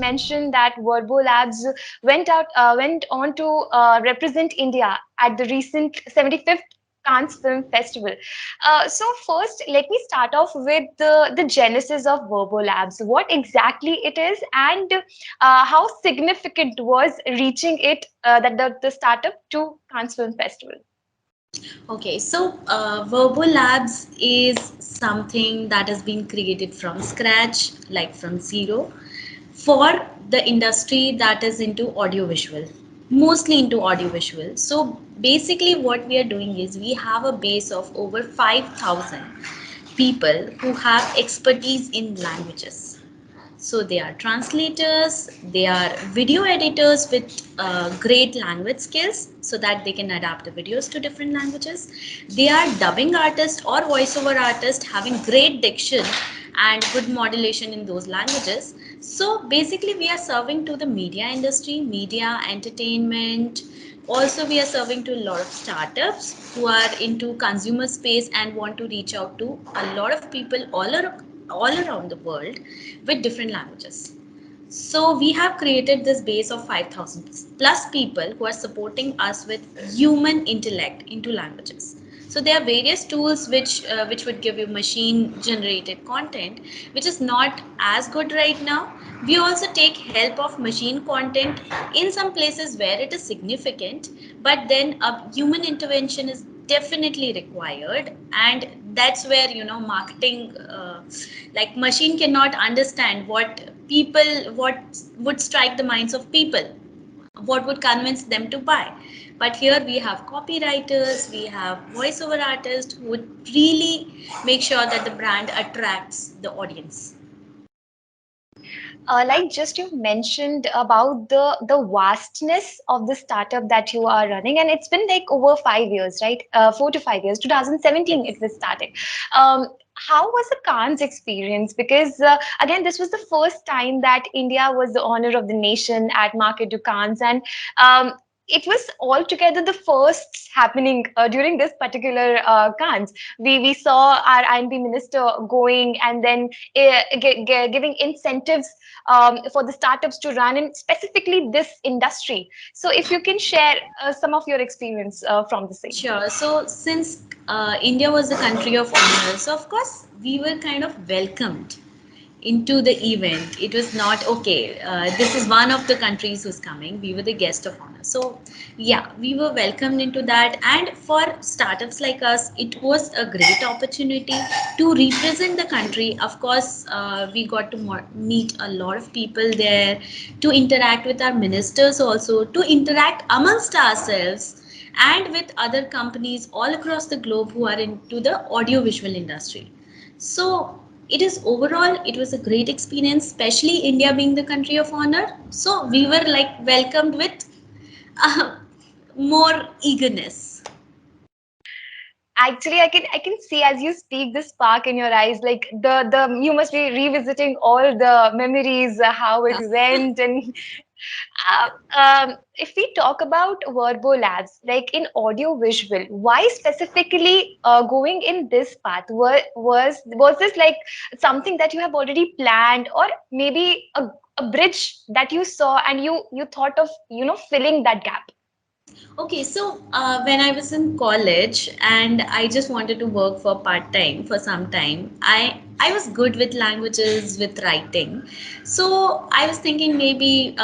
mentioned that Verbolabs went on to represent India at the recent 75th Cannes Film Festival. So first, let me start off with the genesis of Verbolabs, what exactly it is, and how significant was reaching it, that the startup to Cannes Film Festival. Okay, so Verbal Labs is something that has been created from scratch, like from zero, for the industry that is into audiovisual, mostly into audiovisual. So basically, what we are doing is we have a base of over 5,000 people who have expertise in languages. So they are translators, they are video editors with great language skills so that they can adapt the videos to different languages. They are dubbing artists or voiceover artists having great diction and good modulation in those languages. So basically, we are serving to the media industry, media, entertainment. Also, we are serving to a lot of startups who are into consumer space and want to reach out to a lot of people all around the world with different languages. So we have created this base of 5,000 plus people who are supporting us with human intellect into languages. So there are various tools which would give you machine generated content, which is not as good right now. We also take help of machine content in some places where it is significant, but then a human intervention is definitely required, and that's where marketing, like machine cannot understand what would strike the minds of people, what would convince them to buy. But here we have copywriters, we have voiceover artists who would really make sure that the brand attracts the audience. Like just you mentioned about the vastness of the startup that you are running, and it's been like over 5 years, right? 4 to 5 years. 2017 it Yes. was started. How was the Cannes experience? Because again, this was the first time that India was the honor of the nation at Market du Cannes, and um, it was altogether the first happening during this particular Cannes. We saw our INB minister going and then giving incentives for the startups to run in specifically this industry. So if you can share some of your experience from the same. Sure. So since India was the country of honor, so of course we were kind of welcomed into the event. It was not okay. This is one of the countries who's coming. We were the guest of honor. So yeah, we were welcomed into that. And for startups like us, it was a great opportunity to represent the country. Of course, we got to meet a lot of people there, to interact with our ministers also, to interact amongst ourselves and with other companies all across the globe who are into the audiovisual industry. So it was a great experience, especially India being the country of honor. So we were like welcomed with uh, more eagerness. Actually, I can see as you speak the spark in your eyes, like the you must be revisiting all the memories, how it went, and if we talk about Verbo Labs, like in audio visual, why specifically going in this path? Was this like something that you have already planned, or maybe a bridge that you saw and you thought of filling that gap? Okay, so when I was in college and I just wanted to work for part time for some time, I was good with languages, with writing. So I was thinking maybe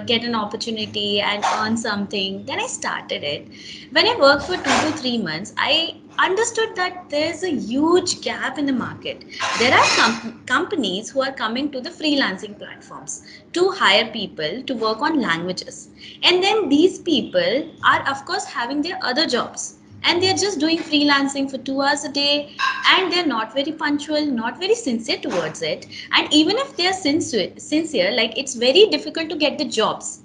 get an opportunity and earn something. Then I started it. When I worked for 2 to 3 months, I understood that there's a huge gap in the market. There are companies who are coming to the freelancing platforms to hire people to work on languages, and then these people are of course having their other jobs, and they're just doing freelancing for 2 hours a day, and they're not very punctual, not very sincere towards it. And even if they're sincere, like it's very difficult to get the jobs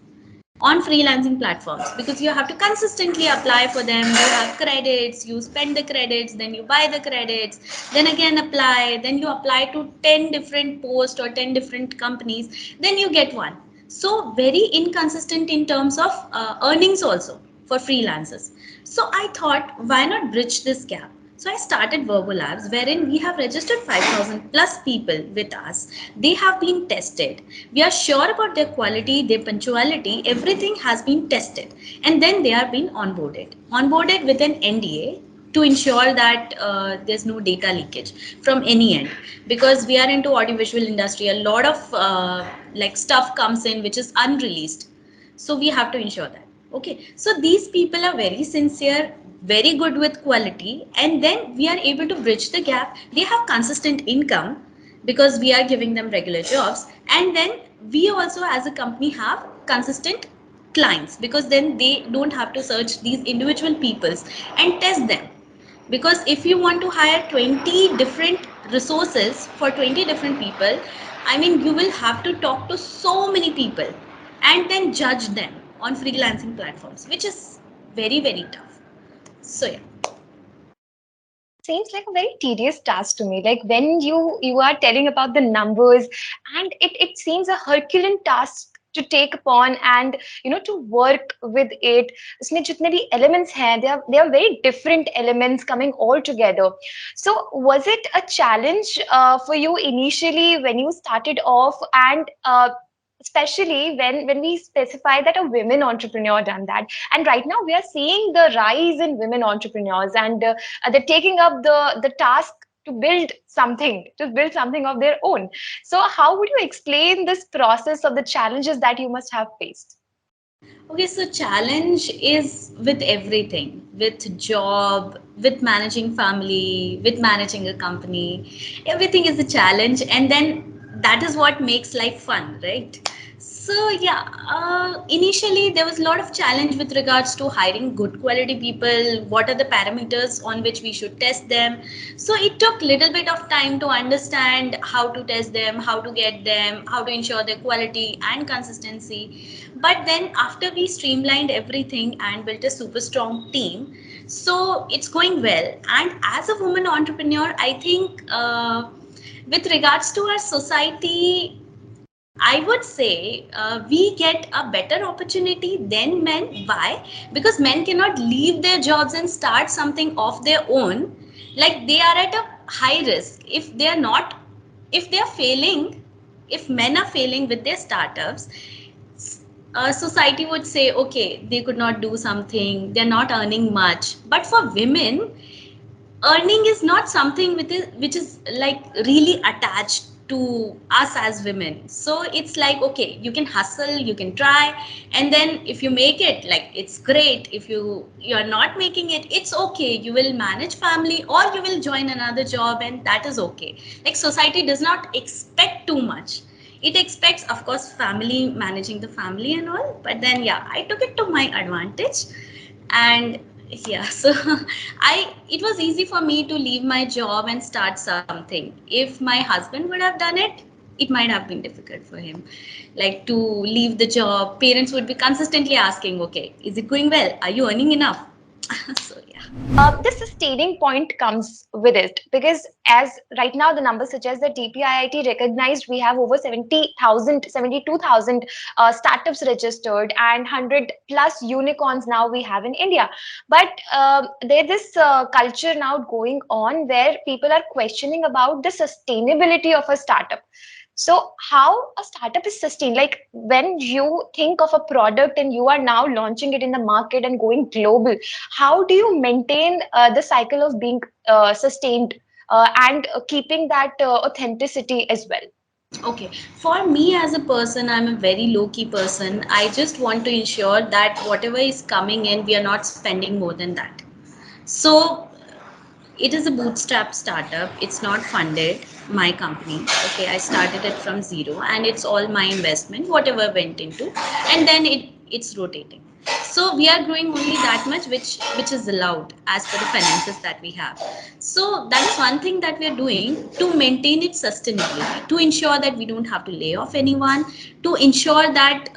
on freelancing platforms, because you have to consistently apply for them. You have credits, you spend the credits, then you buy the credits, then again apply, then you apply to 10 different posts or 10 different companies, then you get one. So very inconsistent in terms of earnings also for freelancers. So I thought, why not bridge this gap? So I started Verbolabs, wherein we have registered 5,000 plus people with us. They have been tested. We are sure about their quality, their punctuality, everything has been tested. And then they are being onboarded. Onboarded with an NDA to ensure that there's no data leakage from any end, because we are into audiovisual industry, a lot of like stuff comes in which is unreleased, so we have to ensure that. Okay, so these people are very sincere, very good with quality, and then we are able to bridge the gap. They have consistent income because we are giving them regular jobs, and then we also as a company have consistent clients, because then they don't have to search these individual peoples and test them. Because if you want to hire 20 different resources for 20 different people, I mean, you will have to talk to so many people and then judge them on freelancing platforms, which is very very tough. So yeah. Seems like a very tedious task to me. Like when you are telling about the numbers, and it seems a Herculean task to take upon, and to work with it. इसमें जितने भी elements हैं, they are very different elements coming all together. So was it a challenge for you initially when you started off, and especially when we specify that a women entrepreneur done that, and right now we are seeing the rise in women entrepreneurs, and they're taking up the task to build something of their own. So how would you explain this process of the challenges that you must have faced? Okay, so challenge is with everything, with job, with managing family, with managing a company. Everything is a challenge, and then that is what makes life fun, right? So yeah, initially there was a lot of challenge with regards to hiring good quality people. What are the parameters on which we should test them? So it took little bit of time to understand how to test them, how to get them, how to ensure their quality and consistency. But then after we streamlined everything and built a super strong team, so it's going well. And as a woman entrepreneur, I think with regards to our society, I would say we get a better opportunity than men. Why? Because men cannot leave their jobs and start something of their own. Like they are at a high risk. If they are not, if they are failing, if men are failing with their startups, society would say, okay, they could not do something, they're not earning much. But for women, earning is not something which is like really attached to us as women. So it's like, okay, you can hustle, you can try, and then if you make it, like it's great. If you're not making it, it's okay, you will manage family or you will join another job, and that is okay. Like society does not expect too much. It expects, of course, family, managing the family and all, but then yeah, I took it to my advantage. And yeah, so I it was easy for me to leave my job and start something. If my husband would have done it, it might have been difficult for him, like to leave the job. Parents would be consistently asking, okay, is it going well, are you earning enough? So yeah. The sustaining point comes with it, because as right now the numbers suggest that DPIIT recognized we have over 70,000, 72,000 startups registered, and 100 plus unicorns now we have in India. But there's this culture now going on where people are questioning about the sustainability of a startup. So how a startup is sustained, like when you think of a product and you are now launching it in the market and going global, how do you maintain the cycle of being sustained, and keeping that authenticity as well? Okay, for me as a person, I'm a very low key person. I just want to ensure that whatever is coming in, we are not spending more than that. So it is a bootstrap startup. It's not funded. My company. Okay, I started it from zero, and it's all my investment, whatever went into, and then it's rotating. So we are growing only that much, which is allowed as per the finances that we have. So that is one thing that we are doing to maintain it sustainably, to ensure that we don't have to lay off anyone, to ensure that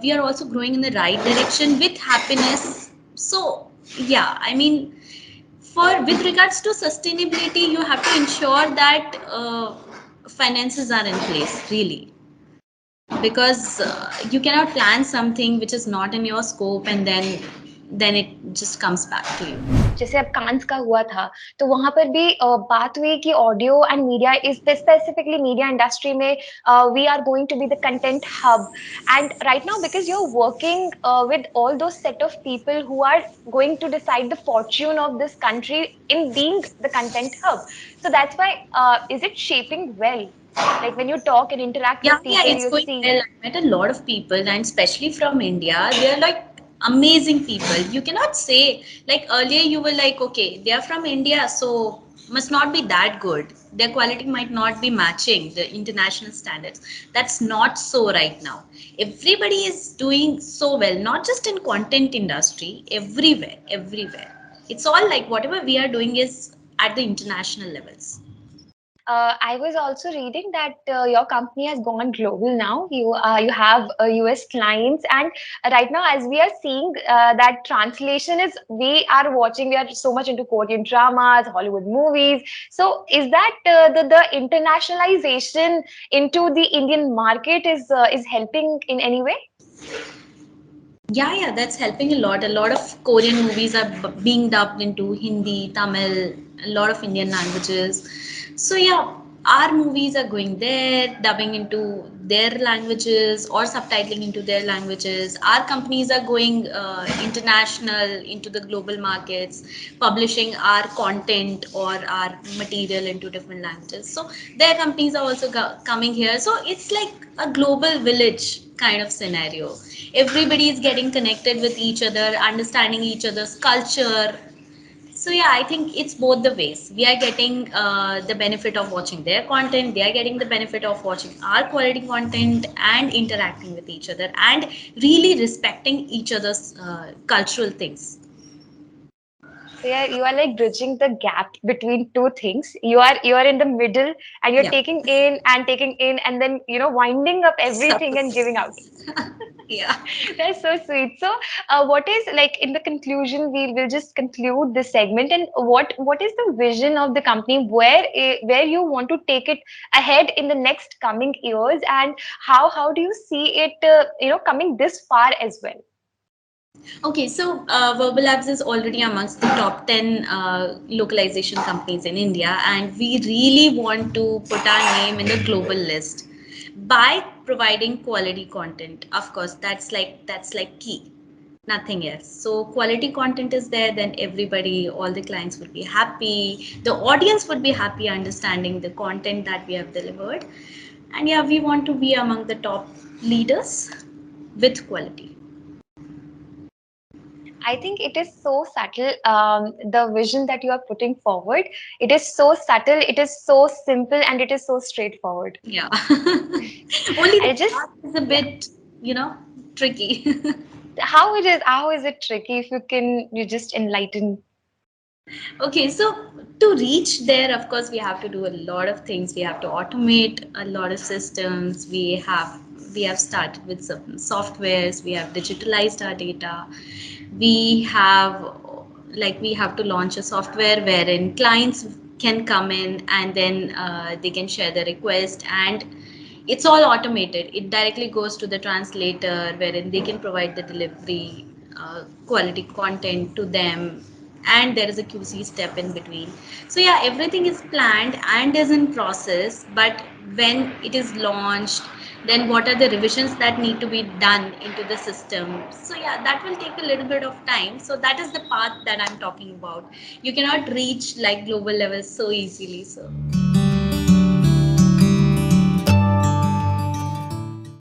we are also growing in the right direction with happiness. So yeah, I mean, for with regards to sustainability, you have to ensure that finances are in place, really, because you cannot plan something which is not in your scope and then then it just comes back to you. जैसे अब कांस का हुआ था तो वहां पर भी बात हुई कि audio and media is specifically media industry में we are going to be the content hub and right now because you are working with all those set of people who are going to decide the fortune of this country in being the content hub. So that's why is it shaping well? Like when you talk and interact Yeah, with yeah, people, it's you going see. well. I met a lot of people, and especially from India, they're like amazing people. You cannot say, like earlier, you were like, okay, they are from India, so must not be that good. Their quality might not be matching the international standards. That's not so right now. Everybody is doing so well, not just in content industry, everywhere, everywhere. It's all like whatever we are doing is at the international levels. I was also reading that your company has gone global now. You have US clients, and right now, as we are seeing, that translation is we are watching. We are so much into Korean dramas, Hollywood movies. So, is that the internationalization into the Indian market is helping in any way? Yeah, yeah, that's helping a lot. A lot of Korean movies are being dubbed into Hindi, Tamil, a lot of Indian languages. So, yeah, our movies are going there, dubbing into their languages or subtitling into their languages. Our companies are going international into the global markets, publishing our content or our material into different languages. So, their companies are also coming here. So, it's like a global village kind of scenario. Everybody is getting connected with each other, understanding each other's culture. So yeah, I think it's both the ways. We are getting the benefit of watching their content, they are getting the benefit of watching our quality content and interacting with each other and really respecting each other's cultural things. So yeah, you are like bridging the gap between two things. You are in the middle, and you're Yeah. taking in, and then winding up So, everything and giving out. yeah. That's so sweet. So, what is like in the conclusion? We'll just conclude this segment. And what is the vision of the company? Where you want to take it ahead in the next coming years, and how do you see it? Coming this far as well. Okay, so Verbolabs is already amongst the top 10 localization companies in India, and we really want to put our name in the global list by providing quality content. Of course, that's like key. Nothing else. So quality content is there, then everybody, all the clients would be happy. The audience would be happy understanding the content that we have delivered. And yeah, we want to be among the top leaders with quality. I think it is so subtle. The vision that you are putting forward, it is so subtle, it is so simple, and it is so straightforward. Yeah. Only the I just, path is a yeah. bit, tricky. How is it tricky? If you just enlighten. Okay, so to reach there, of course, we have to do a lot of things. We have to automate a lot of systems. We have started with some softwares. We have digitalized our data. We have to launch a software wherein clients can come in and then they can share the request, and it's all automated. It directly goes to the translator wherein they can provide the delivery quality content to them, and there is a QC step in between. So yeah, everything is planned and is in process, but when it is launched, then what are the revisions that need to be done into the system? So yeah, that will take a little bit of time. So that is the path that I'm talking about. You cannot reach like global levels so easily. So